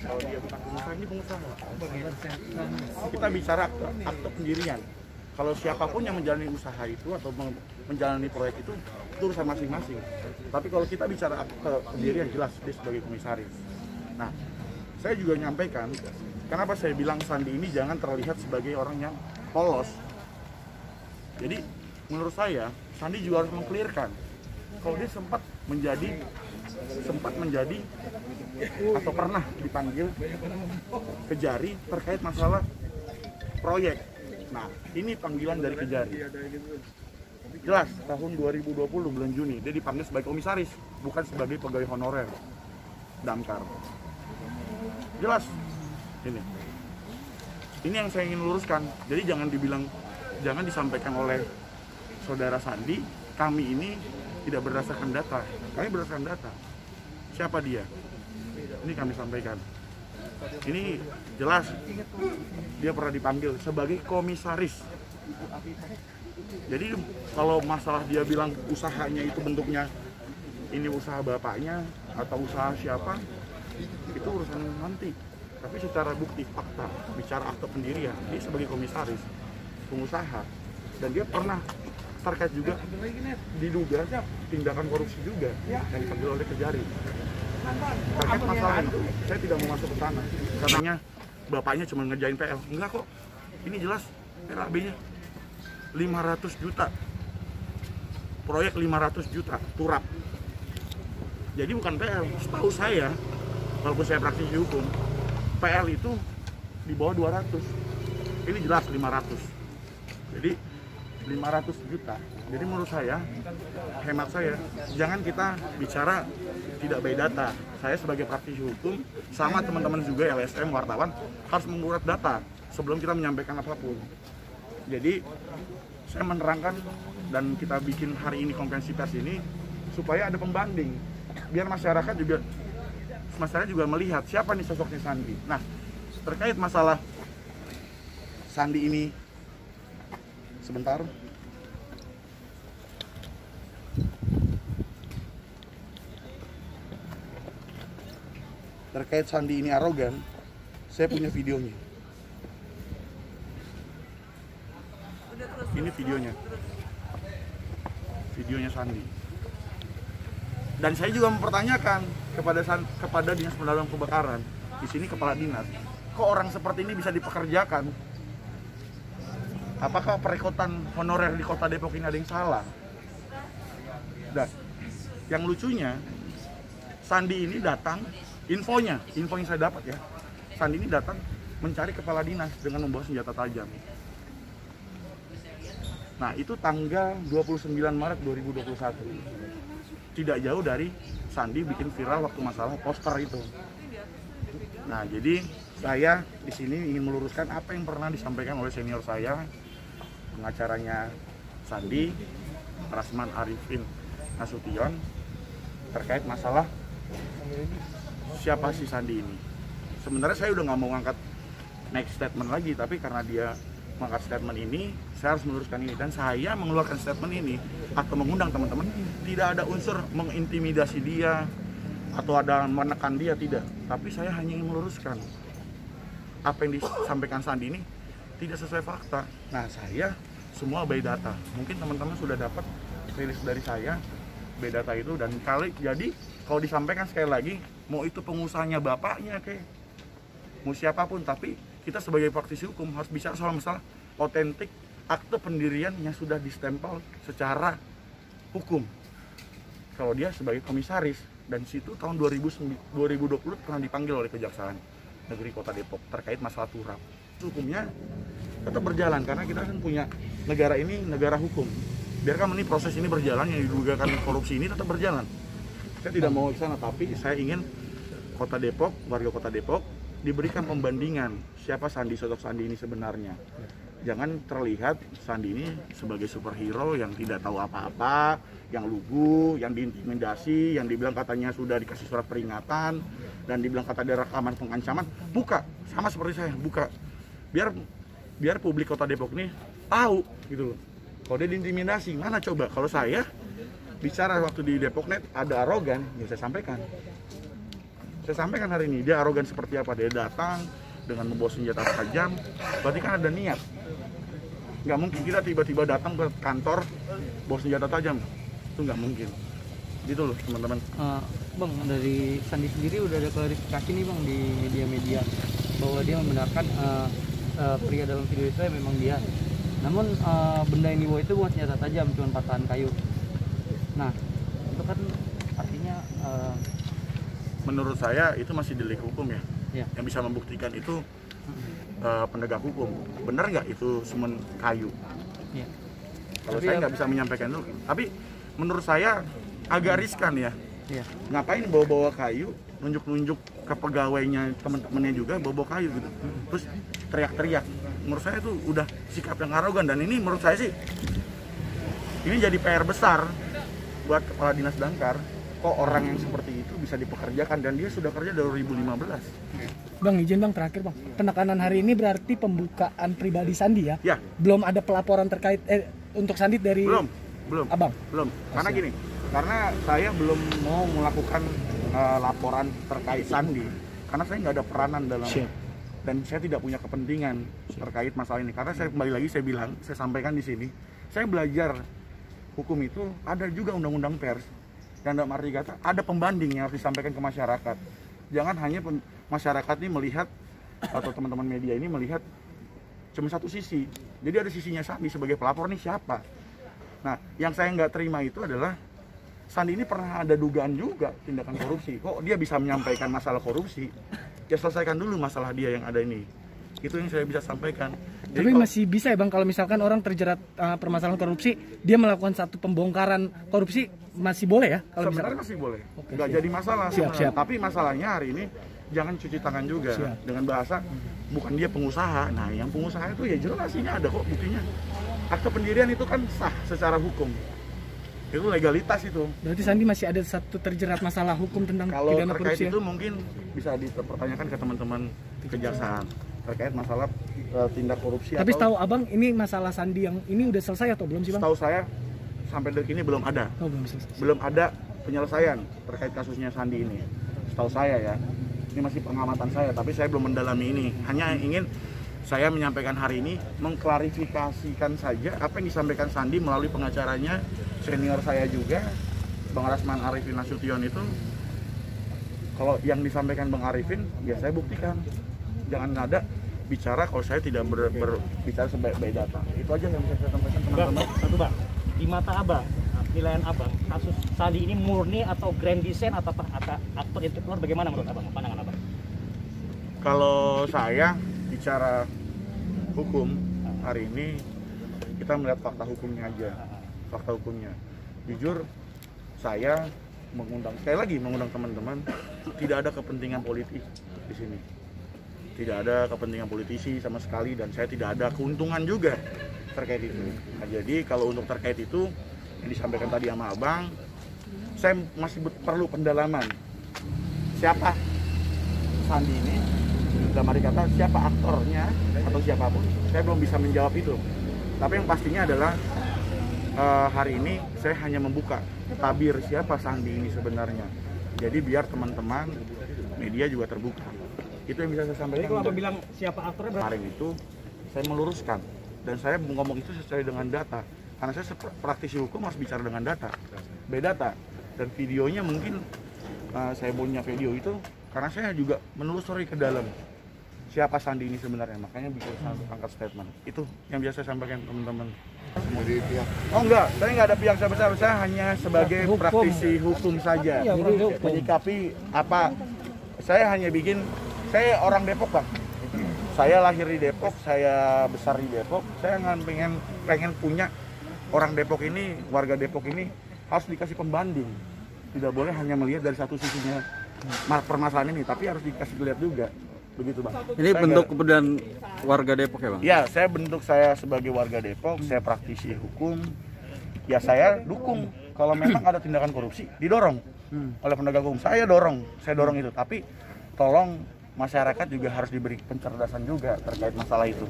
Kalau dia bukan pengusaha, ini pengusaha. Kita bicara akte pendirian. Kalau siapapun yang menjalani usaha itu atau menjalani proyek itu urusan masing-masing. Tapi kalau kita bicara akte pendirian, jelas dia sebagai komisaris. Nah, saya juga nyampaikan, kenapa saya bilang Sandi ini jangan terlihat sebagai orang yang polos. Jadi, menurut saya, Sandi juga harus meng-clearkan kalau dia sempat menjadi atau pernah dipanggil Kejari terkait masalah proyek. Nah, ini panggilan dari Kejari. Jelas, tahun 2020 bulan Juni, dia dipanggil sebagai komisaris, bukan sebagai pegawai honorer Damkar. Jelas, ini. Ini yang saya ingin luruskan. Jadi jangan disampaikan oleh saudara Sandi, kami ini tidak berdasarkan data. Kami berdasarkan data. Siapa dia? Ini kami sampaikan. Ini jelas dia pernah dipanggil sebagai komisaris. Jadi kalau masalah dia bilang usahanya itu bentuknya ini usaha bapaknya atau usaha siapa, itu urusan nanti. Tapi secara bukti fakta, bicara akte pendirian, dia sebagai komisaris, pengusaha, dan dia pernah terkait juga diduga tindakan korupsi juga yang dipanggil oleh Kejari. Terkait masalah itu, saya tidak mau masuk ke sana. Katanya bapaknya cuma ngerjain PL. Enggak kok, ini jelas RAB-nya 500 juta. Proyek 500 juta, turap. Jadi bukan PL, setahu saya, walaupun saya praktisi hukum, PL itu di bawah 200. Ini jelas 500. Jadi 500 juta. Jadi menurut saya, hemat saya, jangan kita bicara tidak by data. Saya sebagai praktisi hukum, sama teman-teman juga LSM, wartawan, harus mengurat data sebelum kita menyampaikan apapun. Jadi, saya menerangkan dan kita bikin hari ini konferensi pers ini supaya ada pembanding. Biar masyarakat juga melihat siapa nih sosoknya Sandi. Nah, terkait masalah Sandi ini, sebentar. Terkait Sandi ini arogan, saya punya videonya. Ini videonya Sandi. Dan saya juga mempertanyakan kepada Dinas Pemadam Kebakaran, di sini kepala dinas, kok orang seperti ini bisa dipekerjakan? Apakah perekrutan honorer di Kota Depok ini ada yang salah? Dan yang lucunya, Sandi ini datang, info yang saya dapat ya, Sandi ini datang mencari kepala dinas dengan membawa senjata tajam. Nah, itu tanggal 29 Maret 2021. Tidak jauh dari Sandi bikin viral waktu masalah poster itu. Nah, jadi saya di sini ingin meluruskan apa yang pernah disampaikan oleh senior saya, pengacaranya Sandi, Rasman Arifin Nasution, terkait masalah siapa si Sandi ini. Sebenarnya saya udah nggak mau ngangkat next statement lagi, tapi karena dia mengangkat statement ini, saya harus meluruskan ini. Dan saya mengeluarkan statement ini atau mengundang teman-teman, tidak ada unsur mengintimidasi dia atau ada menekan dia, tidak. Tapi saya hanya ingin meluruskan apa yang disampaikan Sandi ini tidak sesuai fakta. Nah, saya semua by data. Mungkin teman-teman sudah dapat rilis dari saya by data itu, dan jadi kalau disampaikan sekali lagi, mau itu pengusahanya bapaknya mau siapapun, tapi kita sebagai praktisi hukum harus bicara soal masalah otentik akte pendirian yang sudah distempel secara hukum. Kalau dia sebagai komisaris, dan situ tahun 2020 pernah dipanggil oleh Kejaksaan Negeri Kota Depok terkait masalah turap. Hukumnya tetap berjalan karena kita kan punya negara ini negara hukum. Biarkan ini proses ini berjalan, yang didugakan korupsi ini tetap berjalan. Saya tidak mau ke sana, tapi saya ingin Kota Depok, warga Kota Depok diberikan pembandingan siapa sosok Sandi ini sebenarnya. Jangan terlihat Sandi ini sebagai superhero yang tidak tahu apa-apa, yang lugu, yang diintimidasi, yang dibilang katanya sudah dikasih surat peringatan, dan dibilang kata ada rekaman pengancaman. Buka, sama seperti saya, buka. Biar publik Kota Depok ini tahu gitu loh. Kalau dia diintimidasi, mana coba? Kalau saya bicara waktu di Depoknet ada arogan, ya saya sampaikan. Saya sampaikan hari ini, dia arogan seperti apa, dia datang dengan membawa senjata tajam, berarti kan ada niat. Nggak mungkin kita tiba-tiba datang ke kantor bawa senjata tajam, itu nggak mungkin. Gitu loh teman-teman. Bang, dari Sandi sendiri udah ada klarifikasi nih bang di media-media bahwa dia membenarkan pria dalam video itu memang dia. Namun benda yang dibawa itu bukan senjata tajam, cuma patahan kayu. Nah, itu kan artinya menurut saya itu masih delik hukum ya. Ya. Yang bisa membuktikan itu penegak hukum. Benar nggak itu semen kayu? Ya. Kalau saya nggak bisa menyampaikan itu. Tapi menurut saya agak riskan ya. Ya. Ngapain bawa-bawa kayu, nunjuk-nunjuk ke pegawainya, teman-temannya juga bawa-bawa kayu gitu. Terus teriak-teriak. Menurut saya itu udah sikap yang arogan, dan ini menurut saya sih ini jadi PR besar buat Kepala Dinas Damkar. Kok orang yang seperti itu bisa dipekerjakan, dan dia sudah kerja dari 2015. Bang, izin bang, terakhir bang, penekanan hari ini berarti pembukaan pribadi Sandi ya? Ya. Belum ada pelaporan terkait untuk Sandi dari belum abang? Belum, karena gini, karena saya belum mau melakukan laporan terkait Sandi, karena saya nggak ada peranan dalam. Dan saya tidak punya kepentingan terkait masalah ini, karena saya kembali lagi saya sampaikan di sini, saya belajar hukum itu ada juga undang-undang pers, dan dalam arti kata ada pembanding yang harus disampaikan ke masyarakat. Jangan hanya masyarakat ini melihat, atau teman-teman media ini melihat cuma satu sisi. Jadi ada sisinya Sandi sebagai pelapor nih siapa. Nah, yang saya nggak terima itu adalah Sandi ini pernah ada dugaan juga tindakan korupsi. Kok dia bisa menyampaikan masalah korupsi? Ya selesaikan dulu masalah dia yang ada ini. Itu yang saya bisa sampaikan. Tapi masih bisa ya bang, kalau misalkan orang terjerat permasalahan korupsi, dia melakukan satu pembongkaran korupsi, masih boleh ya? Kalau sebenarnya masih boleh, Oke, nggak jadi masalah. Siap. Tapi masalahnya hari ini jangan cuci tangan juga dengan bahasa bukan dia pengusaha. Nah, yang pengusaha itu ya jelas ini ada kok buktinya. Akte pendirian itu kan sah secara hukum. Itu legalitas itu. Berarti Sandi masih ada satu terjerat masalah hukum tentang kalau pidana terkait korupsi. Itu mungkin bisa dipertanyakan ke teman-teman kejaksaan terkait masalah tindak korupsi. Tapi setahu abang ini masalah Sandi yang ini udah selesai atau belum sih bang? Setahu saya sampai detik ini belum ada. Oh, belum selesai. Belum ada penyelesaian terkait kasusnya Sandi ini. Setahu saya ya. Ini masih pengamatan saya, tapi saya belum mendalami ini. Hanya ingin saya menyampaikan hari ini mengklarifikasikan saja apa yang disampaikan Sandi melalui pengacaranya, senior saya juga, Bang Rasman Arifin Nasution itu. Kalau yang disampaikan Bang Arifin, ya saya buktikan. Jangan ada bicara kalau saya tidak berbicara sebaik-baik data. Itu aja yang bisa saya sampaikan teman-teman. Satu bang, di mata abang, penilaian abang, kasus Sandi ini murni atau grand design atau aktor itu keluar, bagaimana menurut abang, pandangan abang? Kalau saya bicara hukum hari ini, kita melihat fakta hukumnya aja. Fakta hukumnya. Jujur, saya sekali lagi mengundang teman-teman, tidak ada kepentingan politik di sini. Tidak ada kepentingan politisi sama sekali, dan saya tidak ada keuntungan juga terkait itu. Nah, jadi kalau untuk terkait itu yang disampaikan tadi sama abang, saya masih perlu pendalaman. Siapa Sandi ini? Dalam arti kata siapa aktornya atau siapapun, saya belum bisa menjawab itu. Tapi yang pastinya adalah hari ini saya hanya membuka tabir siapa Sandi ini sebenarnya. Jadi biar teman-teman media juga terbuka. Itu yang bisa saya sampaikan. Jadi kalau abang bilang siapa aktornya berarti? Kemarin itu saya meluruskan, dan saya ngomong itu sesuai dengan data. Karena saya praktisi hukum harus bicara dengan data, berdata. Dan videonya mungkin saya punya video itu karena saya juga menelusuri ke dalam siapa Sandi ini sebenarnya, makanya bikin angkat statement. Itu yang biasa saya sampaikan teman-teman. Oh enggak, saya nggak ada pihak besar, saya hanya sebagai praktisi hukum saja. Menyikapi apa, saya hanya bikin, saya orang Depok bang. Saya lahir di Depok, saya besar di Depok. Saya pengen punya orang Depok ini, warga Depok ini harus dikasih pembanding. Tidak boleh hanya melihat dari satu sisinya permasalahan ini, tapi harus dikasih lihat juga. Begitu bang. Ini saya bentuk kepedulian warga Depok ya bang? Ya, saya sebagai warga Depok, saya praktisi hukum. Ya saya dukung kalau memang ada tindakan korupsi, didorong oleh penegak hukum. Saya dorong itu. Tapi tolong masyarakat juga harus diberi pencerdasan juga terkait masalah itu.